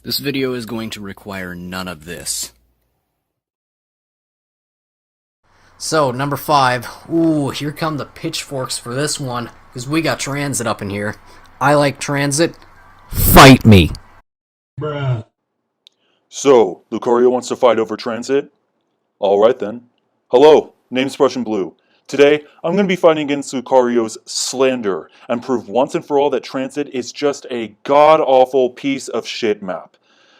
This video is going to require none of this. So, number 5. Ooh, here come the pitchforks for this one, because we got Tranzit up in here. I like Tranzit. Fight me! Bruh. So, Lucario wants to fight over Tranzit? Alright then. Hello, name's Prussian Blue. Today, I'm going to be fighting against Lucario's slander and prove once and for all that Tranzit is just a god-awful piece of shit map.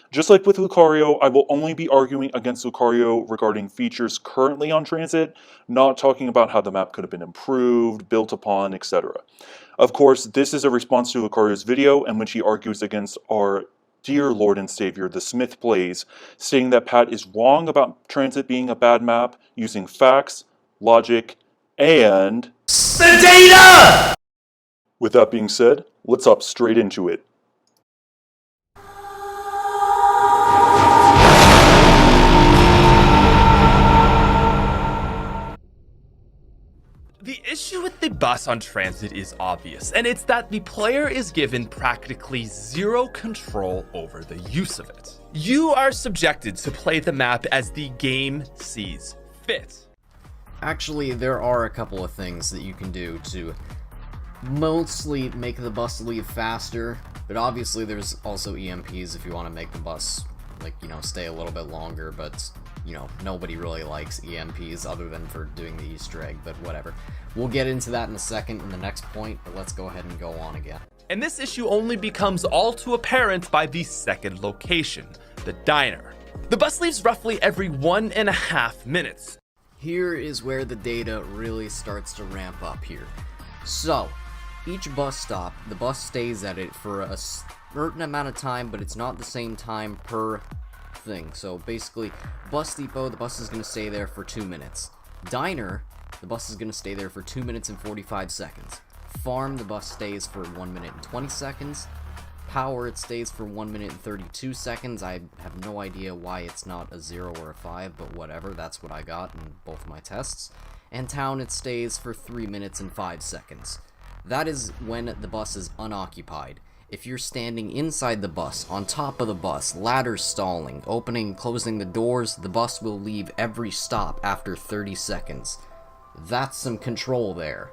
Just like with Lucario, I will only be arguing against Lucario regarding features currently on Tranzit, not talking about how the map could have been improved, built upon, etc. Of course, this is a response to Lucario's video in which he argues against our dear Lord and Savior, the Smith Plays, stating that Pat is wrong about Tranzit being a bad map, using facts, logic, and The data! with that being said, let's hop straight into it. The issue with the bus on Tranzit is obvious, and it's that the player is given practically zero control over the use of it. You are subjected to play the map as the game sees fit. Actually, there are a couple of things that you can do to mostly make the bus leave faster, but obviously there's also EMPs if you want to make the bus, stay a little bit longer, but, nobody really likes EMPs other than for doing the Easter egg, but whatever. We'll get into that in a second in the next point, but let's go ahead and go on again. And this issue only becomes all too apparent by the second location, the diner. The bus leaves roughly every 1.5 minutes. Here is where the data really starts to ramp up here. So, each bus stop, the bus stays at it for a certain amount of time, but it's not the same time per thing. So basically, bus depot, the bus is going to stay there for 2 minutes. Diner, the bus is going to stay there for 2 minutes and 45 seconds. Farm, the bus stays for 1 minute and 20 seconds. Power, it stays for 1 minute and 32 seconds. I have no idea why it's not a 0 or a 5, but whatever, that's what I got in both of my tests. And town, it stays for 3 minutes and 5 seconds. That is when the bus is unoccupied. If you're standing inside the bus, on top of the bus, ladders stalling, opening and closing the doors, the bus will leave every stop after 30 seconds. That's some control there.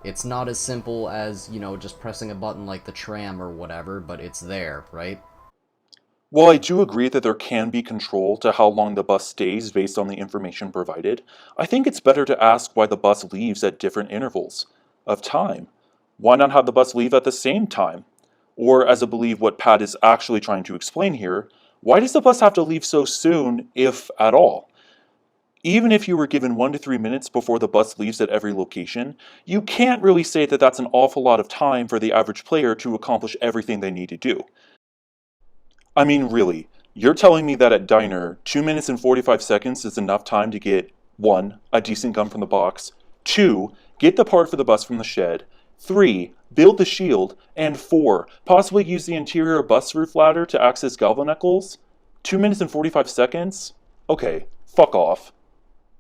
It's not as simple as, just pressing a button like the tram or whatever, but it's there, right? While I do agree that there can be control to how long the bus stays based on the information provided, I think it's better to ask why the bus leaves at different intervals of time. Why not have the bus leave at the same time? Or, as I believe what Pat is actually trying to explain here, why does the bus have to leave so soon, if at all? Even if you were given 1 to 3 minutes before the bus leaves at every location, you can't really say that that's an awful lot of time for the average player to accomplish everything they need to do. I mean, really, you're telling me that at Diner, 2 minutes and 45 seconds is enough time to get 1. A decent gun from the box, 2. Get the part for the bus from the shed, 3. Build the shield, and 4. Possibly use the interior bus roof ladder to access galvanicles? 2 minutes and 45 seconds? Okay, fuck off.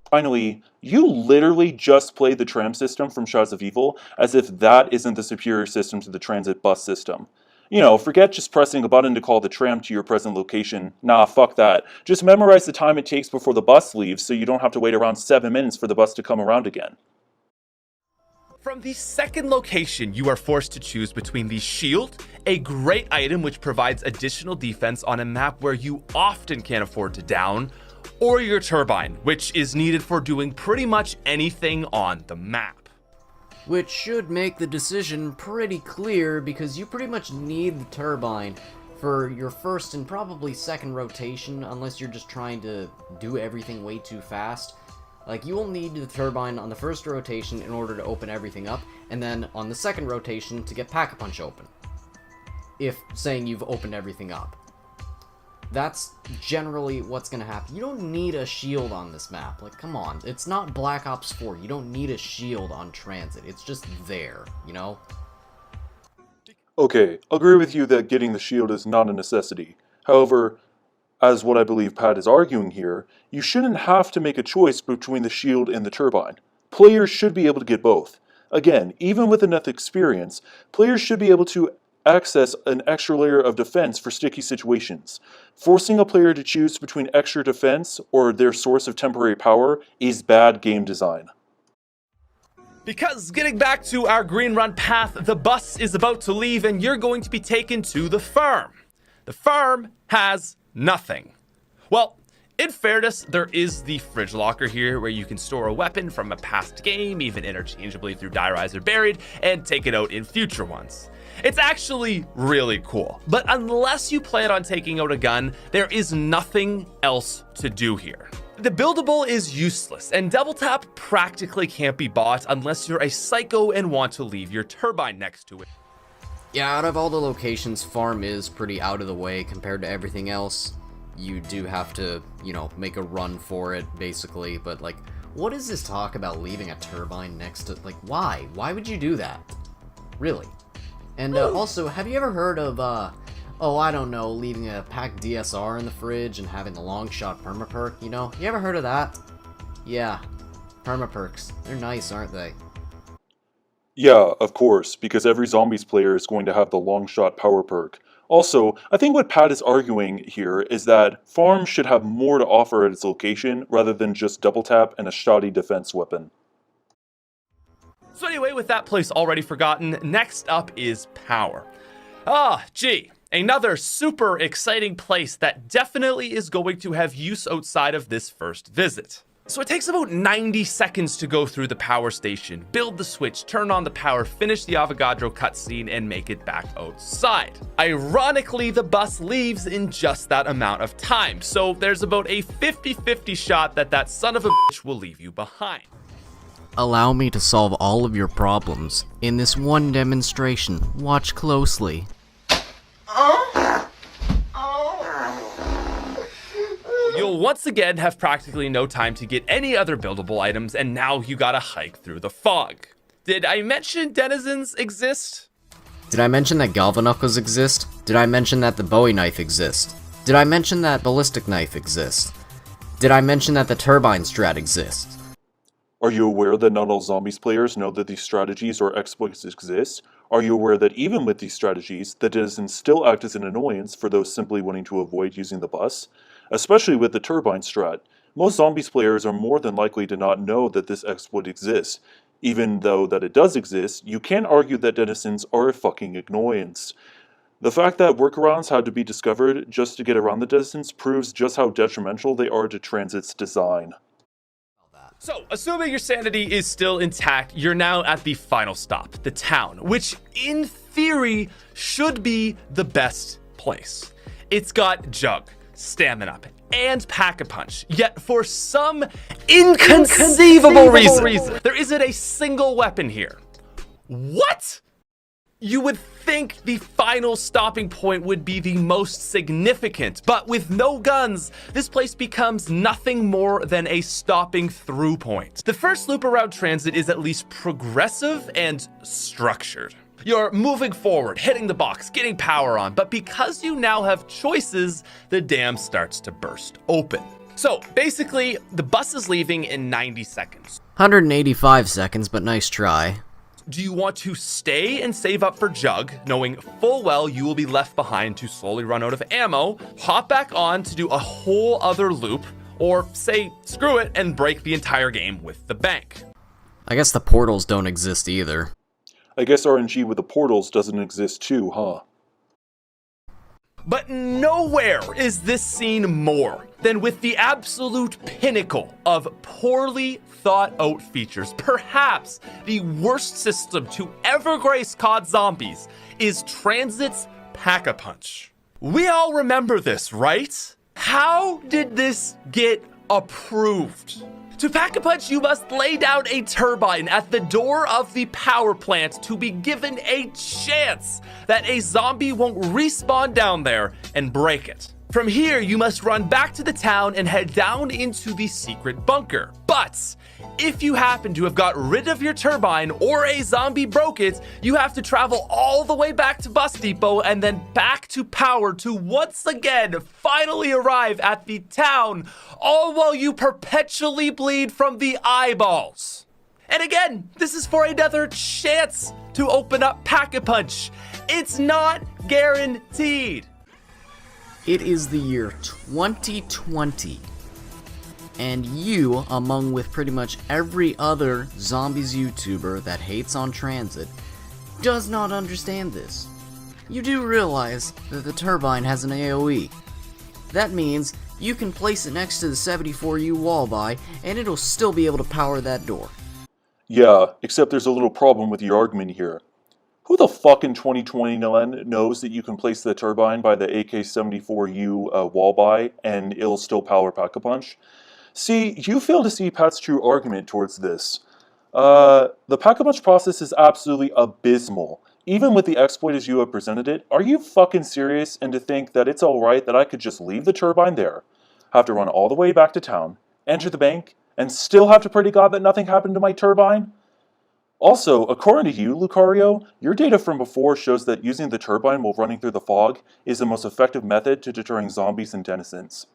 Finally, you literally just played the tram system from Shadows of Evil as if that isn't the superior system to the transit bus system. Forget just pressing a button to call the tram to your present location. Nah, fuck that. Just memorize the time it takes before the bus leaves so you don't have to wait around 7 minutes for the bus to come around again. From the second location, you are forced to choose between the shield, a great item which provides additional defense on a map where you often can't afford to down, or your turbine, which is needed for doing pretty much anything on the map. Which should make the decision pretty clear, because you pretty much need the turbine for your first and probably second rotation, unless you're just trying to do everything way too fast. You will need the turbine on the first rotation in order to open everything up, and then on the second rotation to get Pack-a-Punch open. If saying you've opened everything up. That's generally what's gonna happen. You don't need a shield on this map. Come on. It's not Black Ops 4. You don't need a shield on Tranzit. It's just there, Okay, I'll agree with you that getting the shield is not a necessity. However, as what I believe Pat is arguing here, you shouldn't have to make a choice between the shield and the turbine. Players should be able to get both. Again, even with enough experience, players should be able to access an extra layer of defense for sticky situations. Forcing a player to choose between extra defense or their source of temporary power is bad game design. Because getting back to our green run path, the bus is about to leave and you're going to be taken to the farm. The farm has nothing. Well, in fairness, there is the fridge locker here where you can store a weapon from a past game, even interchangeably through Die Rise or Buried, and take it out in future ones. It's actually really cool, but unless you plan on taking out a gun, there is nothing else to do here. The buildable is useless, and double tap practically can't be bought unless you're a psycho and want to leave your turbine next to it. Yeah, out of all the locations, farm is pretty out of the way compared to everything else. You do have to, make a run for it, basically, but, what is this talk about leaving a turbine next to, why? Why would you do that? Really? And, also, have you ever heard of, I don't know, leaving a packed DSR in the fridge and having the long shot permaperk, You ever heard of that? Yeah, permaperks. They're nice, aren't they? Yeah, of course, because every zombies player is going to have the long shot power perk. Also, I think what Pat is arguing here is that farm should have more to offer at its location rather than just double tap and a shoddy defense weapon. So anyway, with that place already forgotten, next up is power. Gee, another super exciting place that definitely is going to have use outside of this first visit. So it takes about 90 seconds to go through the power station, build the switch, turn on the power, finish the Avogadro cutscene, and make it back outside. Ironically, the bus leaves in just that amount of time, so there's about a 50-50 shot that son of a bitch will leave you behind. Allow me to solve all of your problems in this one demonstration. Watch closely. You'll once again have practically no time to get any other buildable items, and now you gotta hike through the fog. Did I mention denizens exist? Did I mention that Galvanuckles exist? Did I mention that the Bowie knife exists? Did I mention that ballistic knife exists? Did I mention that the turbine strat exists? Are you aware that not all zombies players know that these strategies or exploits exist? Are you aware that even with these strategies, the denizens still act as an annoyance for those simply wanting to avoid using the bus? Especially with the turbine strat, most zombies players are more than likely to not know that this exploit exists. Even though that it does exist, you can't argue that denizens are a fucking annoyance. The fact that workarounds had to be discovered just to get around the denizens proves just how detrimental they are to Tranzit's design. So, assuming your sanity is still intact, you're now at the final stop, the town, which in theory should be the best place. It's got Jug, Stamina, and Pack-a-Punch, yet for some inconceivable reason, there isn't a single weapon here. What? You would think the final stopping point would be the most significant, but with no guns, this place becomes nothing more than a stopping through point. The first loop around Tranzit is at least progressive and structured. You're moving forward, hitting the box, getting power on, but because you now have choices, the dam starts to burst open. So basically, the bus is leaving in 90 seconds. 185 seconds, but nice try. Do you want to stay and save up for Jug, knowing full well you will be left behind to slowly run out of ammo, hop back on to do a whole other loop, or say screw it and break the entire game with the bank? I guess the portals don't exist either. I guess RNG with the portals doesn't exist too, huh? But nowhere is this scene more than with the absolute pinnacle of poorly thought out features. Perhaps the worst system to ever grace COD Zombies is Tranzit's Pack-a-Punch. We all remember this, right? How did this get approved? To Pack-a-Punch, you must lay down a turbine at the door of the power plant to be given a chance that a zombie won't respawn down there and break it. From here, you must run back to the town and head down into the secret bunker. But if you happen to have got rid of your turbine or a zombie broke it, you have to travel all the way back to Bus Depot and then back to power to once again finally arrive at the town, all while you perpetually bleed from the eyeballs. And again, this is for another chance to open up Pack-a-Punch. It's not guaranteed. It is the year 2020, and you, among with pretty much every other zombies YouTuber that hates on Tranzit, does not understand this. You do realize that the turbine has an AoE. That means you can place it next to the 74U wall by, and it'll still be able to power that door. Yeah, except there's a little problem with your argument here. Who the fuck in 2020 knows that you can place the turbine by the AK-74U wall by and it'll still power Pack-a-Punch? See, you fail to see Pat's true argument towards this. The Pack-a-Punch process is absolutely abysmal. Even with the exploit as you have presented it, are you fucking serious? And to think that it's alright that I could just leave the turbine there, have to run all the way back to town, enter the bank, and still have to pray to God that nothing happened to my turbine? Also, according to you, Lucario, your data from before shows that using the turbine while running through the fog is the most effective method to deterring zombies and denizens.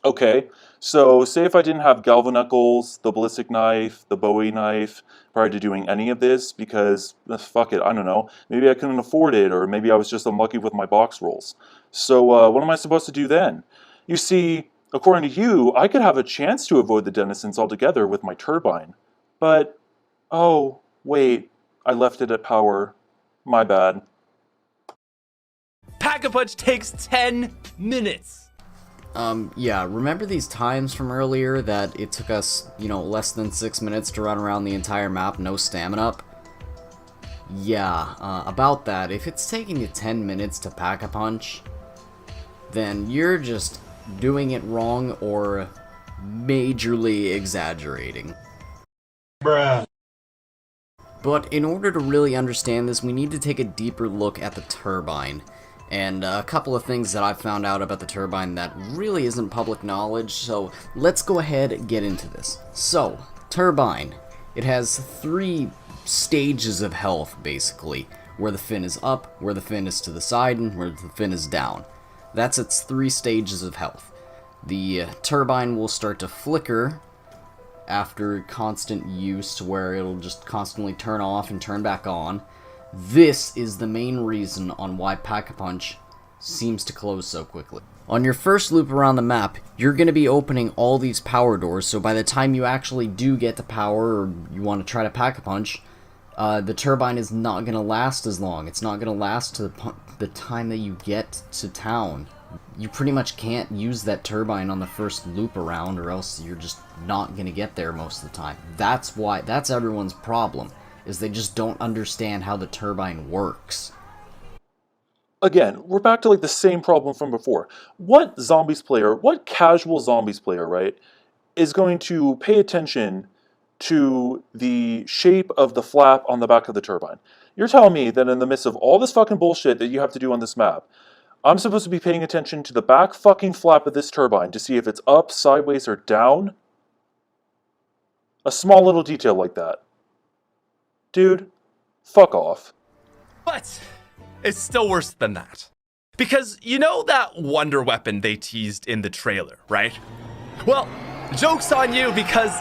Okay, so say if I didn't have Galvanuckles, the ballistic knife, the Bowie knife, prior to doing any of this, because, fuck it, I don't know, maybe I couldn't afford it, or maybe I was just unlucky with my box rolls. So what am I supposed to do then? You see, according to you, I could have a chance to avoid the denizens altogether with my turbine. But oh, wait, I left it at power. My bad. Pack-a-Punch takes 10 minutes. Yeah, remember these times from earlier that it took us, less than 6 minutes to run around the entire map, no stamina up? Yeah, about that, if it's taking you 10 minutes to Pack-a-Punch, then you're just doing it wrong or majorly exaggerating. Bruh. But in order to really understand this, we need to take a deeper look at the turbine. And a couple of things that I've found out about the turbine that really isn't public knowledge, so let's go ahead and get into this. So, turbine. It has 3 stages of health, basically. Where the fin is up, where the fin is to the side, and where the fin is down. That's its 3 stages of health. The turbine will start to flicker after constant use to where it'll just constantly turn off and turn back on. This is the main reason on why Pack-a-Punch seems to close so quickly. On your first loop around the map, you're going to be opening all these power doors, so by the time you actually do get to power, or you want to try to Pack-a-Punch, the turbine is not going to last as long. It's not going to last to the time that you get to town. You pretty much can't use that turbine on the first loop around, or else you're just not going to get there most of the time. That's everyone's problem, is they just don't understand how the turbine works. Again, we're back to the same problem from before. What casual zombies player, right, is going to pay attention to the shape of the flap on the back of the turbine? You're telling me that in the midst of all this fucking bullshit that you have to do on this map, I'm supposed to be paying attention to the back fucking flap of this turbine to see if it's up, sideways, or down? A small little detail like that. Dude, fuck off. But it's still worse than that. Because you know that wonder weapon they teased in the trailer, right? Well, joke's on you because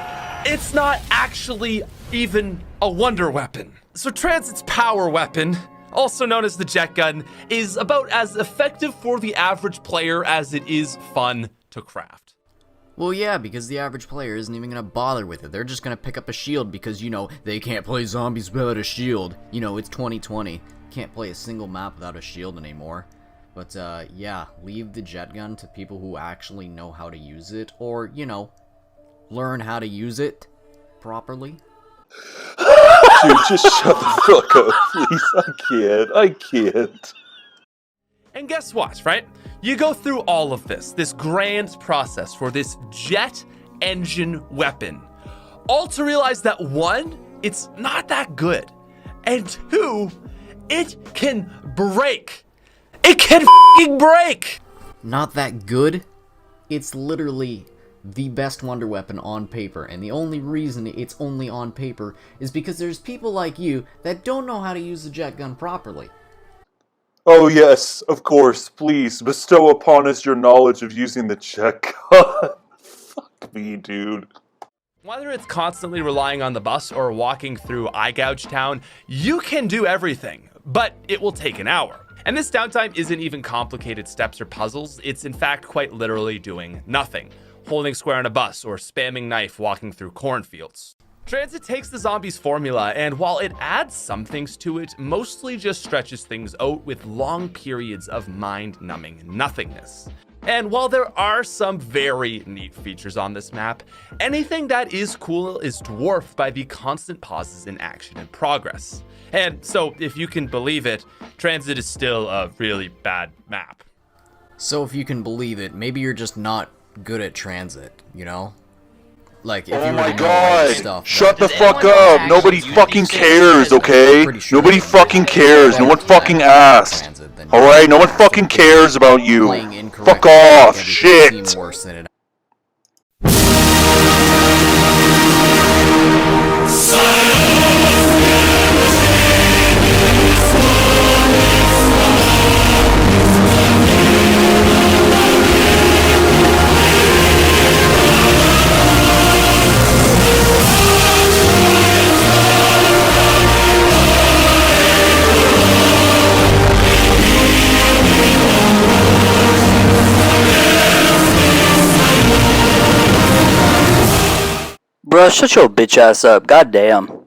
it's not actually even a wonder weapon. So Tranzit's power weapon, also known as the jet gun, is about as effective for the average player as it is fun to craft. Well, yeah, because the average player isn't even going to bother with it. They're just going to pick up a shield because, they can't play zombies without a shield. It's 2020. Can't play a single map without a shield anymore. But, yeah, leave the jet gun to people who actually know how to use it, or, learn how to use it properly. Dude, just shut the fuck up, please. I can't. And guess what, right? You go through all of this grand process for this jet engine weapon, all to realize that 1, it's not that good, and 2, it can break. It can f***ing break! Not that good? It's literally the best wonder weapon on paper, and the only reason it's only on paper is because there's people like you that don't know how to use the jet gun properly. Oh yes, of course, please, bestow upon us your knowledge of using the jet gun. Fuck me, dude. Whether it's constantly relying on the bus or walking through Eye Gouge Town, you can do everything. but it will take an hour. And this downtime isn't even complicated steps or puzzles, it's in fact quite literally doing nothing. Holding square on a bus or spamming knife walking through cornfields. Tranzit takes the zombies formula, and while it adds some things to it, mostly just stretches things out with long periods of mind-numbing nothingness. And while there are some very neat features on this map, anything that is cool is dwarfed by the constant pauses in action and progress. And so, if you can believe it, Tranzit is still a really bad map. So if you can believe it, maybe you're just not good at Tranzit, you know? Like, if Oh you my were to know all this god! stuff. Shut the Does fuck anyone up! actually Nobody use fucking these cares, services? okay? Pretty sure Nobody you fucking did. cares. No one fucking asked. Tranzit, then Alright, no one fucking cares about you. playing incorrectly Fuck off, to make everything shit! seem worse than it Bruh, shut your bitch ass up. Goddamn.